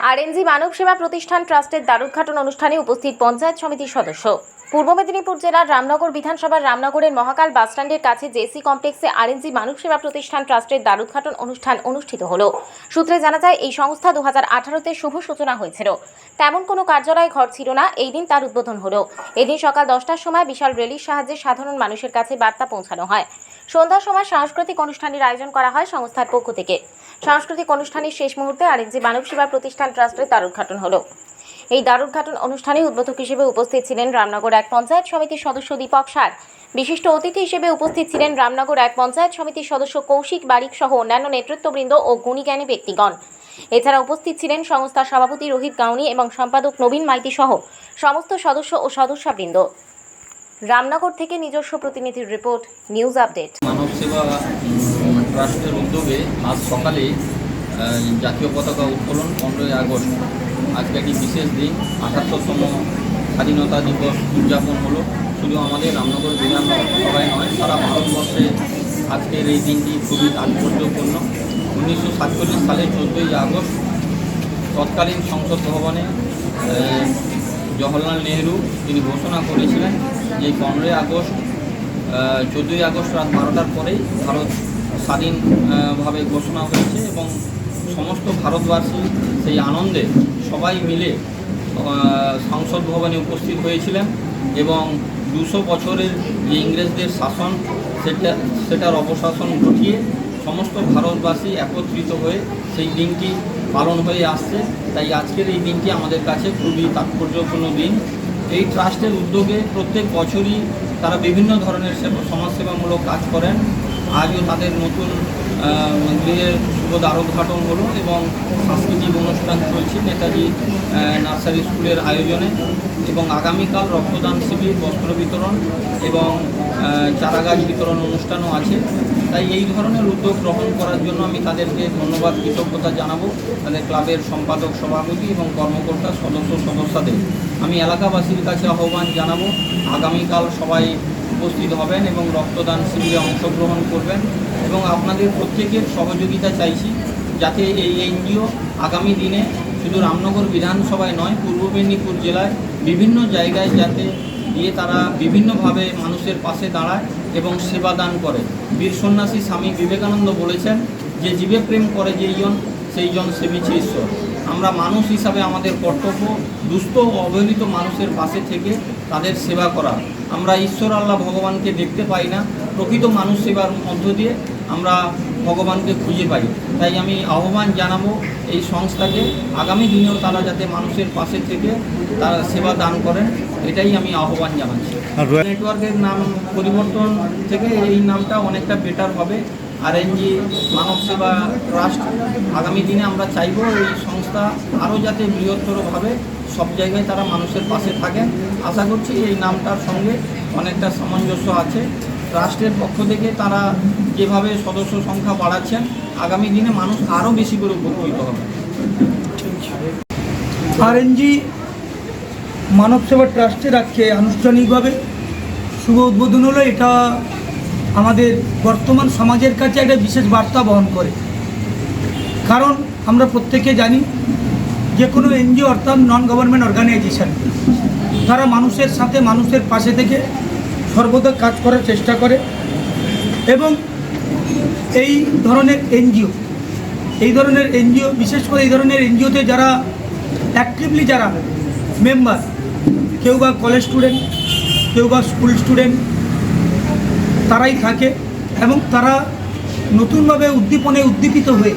RNG মানব সেবা প্রতিষ্ঠান ট্রাস্টের দ্বারোদ্ঘাটন অনুষ্ঠানে উপস্থিত পঞ্চায়েত সমিতির সদস্য। পূর্ব মেদিনীপুর জেলার রামনগর বিধানসভার রামনগরের মহাকাল বাসস্ট্যান্ডের কাছে জেসি কমপ্লেক্সে আরএনজি মানব সেবা প্রতিষ্ঠান ট্রাস্টের দ্বারোদ্ঘাটন অনুষ্ঠান অনুষ্ঠিত হলো। সূত্রে জানা যায়, এই সংস্থা 2018-তে শুভ সূচনা হয়েছিল। তেমন কোনো কার্যালয় ঘর ছিল না। এই দিন তার উদ্বোধন হলো। এদিন সকাল 10টার সময় বিশাল র্যালির সাহায্যে সাধারণ মানুষের কাছে বার্তা পৌঁছানো হয়। সন্ধ্যার সময় সাংস্কৃতিক অনুষ্ঠানের আয়োজন করা হয় সংস্থার পক্ষ থেকে। সাংস্কৃতিক অনুষ্ঠানের শেষ মুহূর্তে আরএনজি মানব সেবা প্রতিষ্ঠান ট্রাস্টের দ্বারোদ্ঘাটন হলো। এই দ্বারোদ্ঘাটন অনুষ্ঠানে উদ্বোধক হিসেবে উপস্থিত ছিলেন রামনগর 1 পঞ্চায়েত সমিতির সদস্য দীপক সার। বিশিষ্ট অতিথি হিসেবে উপস্থিত ছিলেন রামনগর 1 পঞ্চায়েত সমিতির সদস্য কৌশিক বারিক সহ অন্যান্য নেতৃত্ববৃন্দ ও গুণীজ্ঞানী ব্যক্তিগণ। এছাড়া উপস্থিত ছিলেন সংস্থার সভাপতি রোহিত গাউনি এবং সম্পাদক নবীন মাইতি সহ সমস্ত সদস্য ও সদস্যবৃন্দ। রামনগর থেকে নিজস্ব প্রতিনিধির রিপোর্ট, নিউজ আপডেট। মানব সেবা ট্রাস্টের উদ্যোগে আজ সকালে জাতীয় পতাকা উত্তোলন 15ই আগস্ট। আজকে একটি বিশেষ দিন, 78তম স্বাধীনতা দিবস উদযাপন হলো। শুধু আমাদের রামনগর বিধানসভায় নয়, সারা ভারতবর্ষে আজকের এই দিনটি খুবই তাৎপর্যপূর্ণ। 1947 সালের 14ই আগস্ট তৎকালীন সংসদ ভবনে জওহরলাল নেহরু তিনি ঘোষণা করেছিলেন যে 15ই আগস্ট 14ই আগস্ট রাত 12টার পরেই ভারত স্বাধীনভাবে ঘোষণা হয়েছে এবং সমস্ত ভারতবাসী সেই আনন্দে সবাই মিলে সংসদ ভবনে উপস্থিত হয়েছিলেন এবং 200 বছরের যে ইংরেজদের শাসন সেটার অপশাসন ঘটিয়ে সমস্ত ভারতবাসী একত্রিত হয়ে সেই দিনটি পালন হয়ে আসছে। তাই আজকের এই দিনটি আমাদের কাছে খুবই তাৎপর্যপূর্ণ দিন। এই ট্রাস্টের উদ্যোগে প্রত্যেক বছরই তারা বিভিন্ন ধরনের সমাজসেবামূলক কাজ করেন। আজও তাদের নতুন গৃহের শুভ দ্বারোদ্ঘাটন হলো এবং সাংস্কৃতিক অনুষ্ঠান চলছে নেতাজি নার্সারি স্কুলের আয়োজনে এবং আগামীকাল রক্তদান শিবির, বস্ত্র বিতরণ এবং চারাগাছ বিতরণ অনুষ্ঠানও আছে। তাই এই ধরনের উদ্যোগ গ্রহণ করার জন্য আমি তাদেরকে ধন্যবাদ, কৃতজ্ঞতা জানাবো। তাদের ক্লাবের সম্পাদক, সভাপতি এবং কর্মকর্তা, সদস্যদের আমি এলাকাবাসীর কাছে আহ্বান জানাবো, আগামীকাল সবাই উপস্থিত হবেন এবং রক্তদান শিবিরে অংশগ্রহণ করবেন এবং আপনাদের প্রত্যেকের সহযোগিতা চাইছি যাতে এই এনজিও আগামী দিনে শুধু রামনগর বিধানসভায় নয়, পূর্ব মেদিনীপুর জেলায় বিভিন্ন জায়গায় যাতে গিয়ে তারা বিভিন্নভাবে মানুষের পাশে দাঁড়ায় এবং সেবা দান করে। বীর সন্ন্যাসী স্বামী বিবেকানন্দ বলেছেন যে জীবে প্রেম করে যেইজন সেইজন সেবিছে ঈশ্বর। আমরা মানুষ হিসাবে আমাদের কর্তব্য দুস্থ ও অবহেলিত মানুষের পাশে থেকে তাদের সেবা করা। আমরা ঈশ্বর আল্লাহ ভগবানকে দেখতে পাই না, প্রকৃত মানুষ সেবার মধ্য দিয়ে আমরা ভগবানকে খুঁজে পাই। তাই আমি আহ্বান জানাবো এই সংস্থাকে আগামী দিনেও তারা যাতে মানুষের পাশে থেকে তারা সেবা দান করেন, এটাই আমি আহ্বান জানাচ্ছি। নেটওয়ার্কের নাম পরিবর্তন থেকে এই নামটা অনেকটা বেটার হবে, আরএনজি মানব সেবা ট্রাস্ট। আগামী দিনে আমরা চাইব এই সংস্থা আরও যাতে বৃহত্তরভাবে সব জায়গায় তারা মানুষের পাশে থাকেন। আশা করছি এই নামটার সঙ্গে অনেকটা সামঞ্জস্য আছে। ট্রাস্টের পক্ষ থেকে তারা যেভাবে সদস্য সংখ্যা বাড়াচ্ছেন, আগামী দিনে মানুষ আরও বেশি করে উপকৃত হবে। আরএনজি মানব সেবা ট্রাস্টের আজকে আনুষ্ঠানিকভাবে শুভ উদ্বোধন হলো। এটা আমাদের বর্তমান সমাজের কাছে একটা বিশেষ বার্তা বহন করে। কারণ আমরা প্রত্যেকে জানি যে কোনো এনজিও অর্থাৎ নন গভর্নমেন্ট অর্গানাইজেশন, তারা মানুষের সাথে মানুষের পাশে থেকে সর্বদা কাজ করার চেষ্টা করে এবং এই ধরনের এনজিও বিশেষ করে এই ধরনের এনজিওতে যারা অ্যাক্টিভলি যারা মেম্বার, কেউ বা কলেজ স্টুডেন্ট, কেউ বা স্কুল স্টুডেন্ট, তারাই থাকে এবং তারা নতুনভাবে উদ্দীপিত হয়ে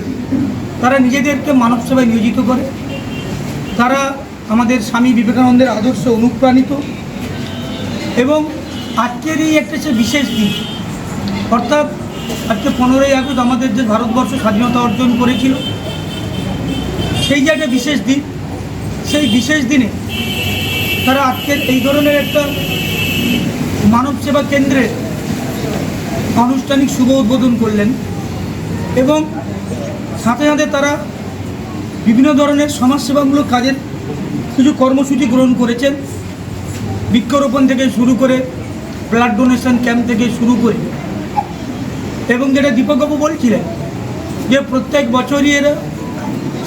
তারা নিজেদেরকে মানব সেবায় নিয়োজিত করে। তারা আমাদের স্বামী বিবেকানন্দের আদর্শে অনুপ্রাণিত এবং আজকের এই একটা সে বিশেষ দিন, অর্থাৎ আজকে 15ই আগস্ট আমাদের যে ভারতবর্ষ স্বাধীনতা অর্জন করেছিল, সেই যে একটা বিশেষ দিন, সেই বিশেষ দিনে তারা আজকের এই ধরনের একটা মানব সেবা কেন্দ্রের আনুষ্ঠানিক শুভ উদ্বোধন করলেন এবং সাথে সাথে তারা বিভিন্ন ধরনের সমাজসেবামূলক কাজের কিছু কর্মসূচি গ্রহণ করেছেন। বৃক্ষরোপণ থেকে শুরু করে ব্লাড ডোনেশন ক্যাম্প থেকে শুরু করে এবং যেটা দীপকবাবু বলছিলেন যে প্রত্যেক বছরই এরা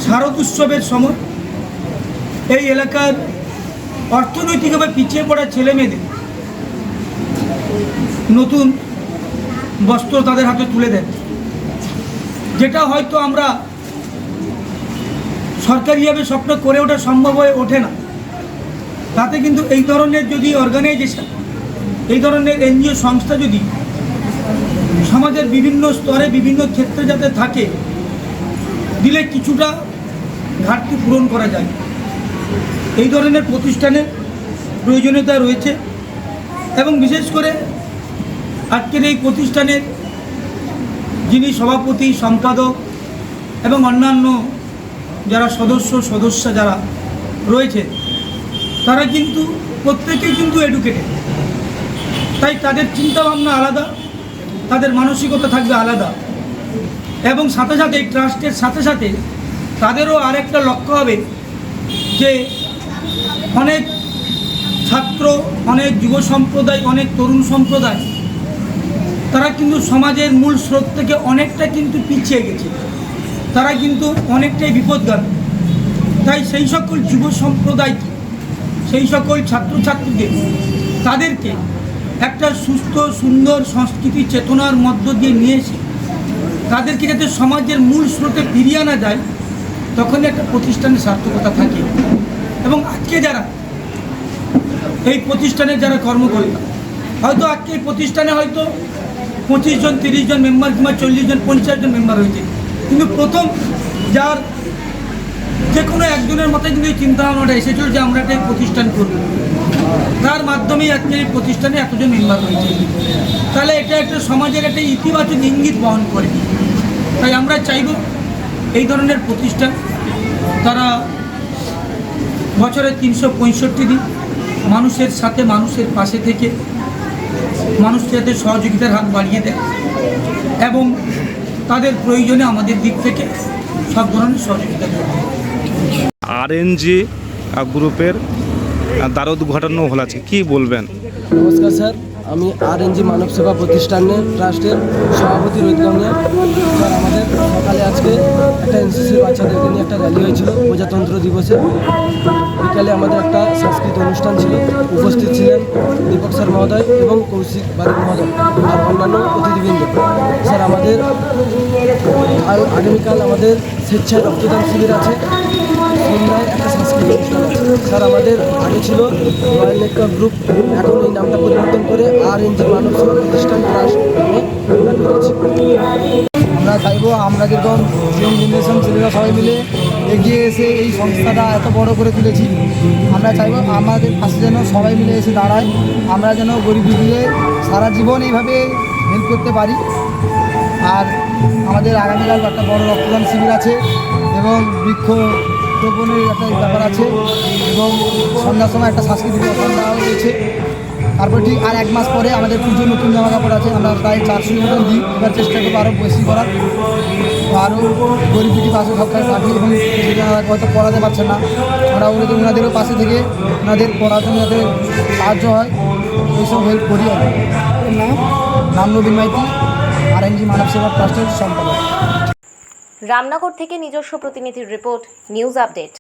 শারদ উৎসবের সময় এই এলাকার অর্থনৈতিকভাবে পিছিয়ে পড়া ছেলে মেয়েদের নতুন বস্ত্র তাদের হাতে তুলে দেন, যেটা হয়তো আমরা সরকারিভাবে স্বপ্ন করে ওঠা সম্ভব হয়ে ওঠে না। তাতে কিন্তু এই ধরনের যদি অর্গানাইজেশন, এই ধরনের এনজিও সংস্থা যদি সমাজের বিভিন্ন স্তরে বিভিন্ন ক্ষেত্রে যাতে থাকে, দিলে কিছুটা ঘাটতি পূরণ করা যায়। এই ধরনের প্রতিষ্ঠানের প্রয়োজনীয়তা রয়েছে এবং বিশেষ করে আজকের এই প্রতিষ্ঠানের যিনি সভাপতি, সম্পাদক এবং অন্যান্য যারা সদস্যা যারা রয়েছে, তারা কিন্তু প্রত্যেকেই কিন্তু এডুকেটেড। তাই তাদের চিন্তাভাবনা আলাদা, তাদের মানসিকতা থাকবে আলাদা, এবং সাথে সাথে এই ট্রাস্টের সাথে সাথে তাদেরও আরেকটা লক্ষ্য হবে যে অনেক ছাত্র, অনেক যুব সম্প্রদায়, অনেক তরুণ সম্প্রদায় তারা কিন্তু সমাজের মূল স্রোত থেকে অনেকটা কিন্তু পিছিয়ে গেছে, তারা কিন্তু অনেকটাই বিপদগামী। তাই সেই সকল যুব সম্প্রদায়কে, সেই সকল ছাত্রছাত্রীদের, তাদেরকে একটা সুস্থ সুন্দর সংস্কৃতি চেতনার মধ্য দিয়ে নিয়ে এসে তাদেরকে যাতে সমাজের মূল স্রোতে ফিরিয়ে আনা যায়, তখনই একটা প্রতিষ্ঠানের সার্থকতা থাকে। এবং আজকে যারা এই প্রতিষ্ঠানের যারা কর্মকর্তা, হয়তো আজকে এই প্রতিষ্ঠানে হয়তো 25 জন 30 জন মেম্বার কিংবা 40 জন 50 জন মেম্বার হয়েছে, কিন্তু প্রথম যার যে কোনো একজনের মাথায় কিন্তু এই চিন্তাভাবনাটা এসেছিল যে আমরা একটা প্রতিষ্ঠান করব, তার মাধ্যমেই আজকে এই প্রতিষ্ঠানে এতজন মেম্বার হয়েছে। তাহলে এটা একটা সমাজের একটা ইতিবাচক ইঙ্গিত বহন করে। তাই আমরা চাইব এই ধরনের প্রতিষ্ঠান তারা বছরে 365 দিন মানুষের সাথে, মানুষের পাশে থেকে মানুষকে যাতে সহযোগিতার হাত বাড়িয়ে দেয় এবং তাদের প্রয়োজনে আমাদের দিক থেকে সব ধরনের সহযোগিতা দেয়। আরএনজি গ্রুপের দ্বার উদ্ঘাটন হল আজকে, কী বলবেন? নমস্কার স্যার, আমি আরএনজি মানব সেবা প্রতিষ্ঠানের ট্রাস্টের সভাপতি রোহিত গাঙ্গুয়া। স্যার, আমাদের সকালে আজকে একটা এনসিসির বাচ্চাদেরকে নিয়ে একটা র্যালি হয়েছিল প্রজাতন্ত্র দিবসে। বিকালে আমাদের একটা সাংস্কৃতিক অনুষ্ঠান ছিল, উপস্থিত ছিলেন দীপক স্যার মহোদয় এবং কৌশিক বারিক মহোদয় আর অন্যান্য অতিথিবৃন্দ। স্যার, আমাদের আগামীকাল আমাদের স্বেচ্ছায় রক্তদান শিবির আছে, সন্ধ্যায় একটা সাংস্কৃতিক অনুষ্ঠান আছে। স্যার, আমাদের আগে ছিল রয়্যাল নেটওয়ার্ক গ্রুপ, এখন এই নামটা পরিবর্তন করে আরএনজি মানব সেবা প্রতিষ্ঠান ট্রাস্ট নামে নাম করেছি। আমরা চাইবো আমরা যেরকম ইয়ং জেনারেশন ছেলেরা সবাই মিলে এগিয়ে এসে এই সংস্থাটা এত বড় করে তুলেছি, আমরা চাইবো আমাদের পাশে যেন সবাই মিলে এসে দাঁড়ায়, আমরা যেন গরিব দুঃখীদের সারা জীবন এইভাবে হেল্প করতে পারি। আর আমাদের আগামীকাল একটা বড় রক্তদান শিবির আছে এবং বৃক্ষ রোপণের একটা ব্যাপার আছে এবং সন্ধ্যার সময় একটা সাংস্কৃতিক অনুষ্ঠান রয়েছে। তারপর ঠিক আর 1 মাস পরে আমাদের পুজোর নতুন জামা কাপড় আছে, আমরা প্রায় 400 মতন দিই। এবার চেষ্টা করবো আরও বেশি করার, আরও গরিব দুটি পাশে সবসময় থাকি এবং হয়তো পড়াতে পারছে না, আমরা ওনাদেরও পাশে থেকে ওনাদের পড়াশোনা যাতে সাহায্য হয় এইসব হেল্প করি। নাম নবীন মাইতি, আরএনজি মানব সেবা ট্রাস্টের সম্পাদক। রামনগর থেকে নিজস্ব প্রতিনিধির রিপোর্ট, নিউজ আপডেট।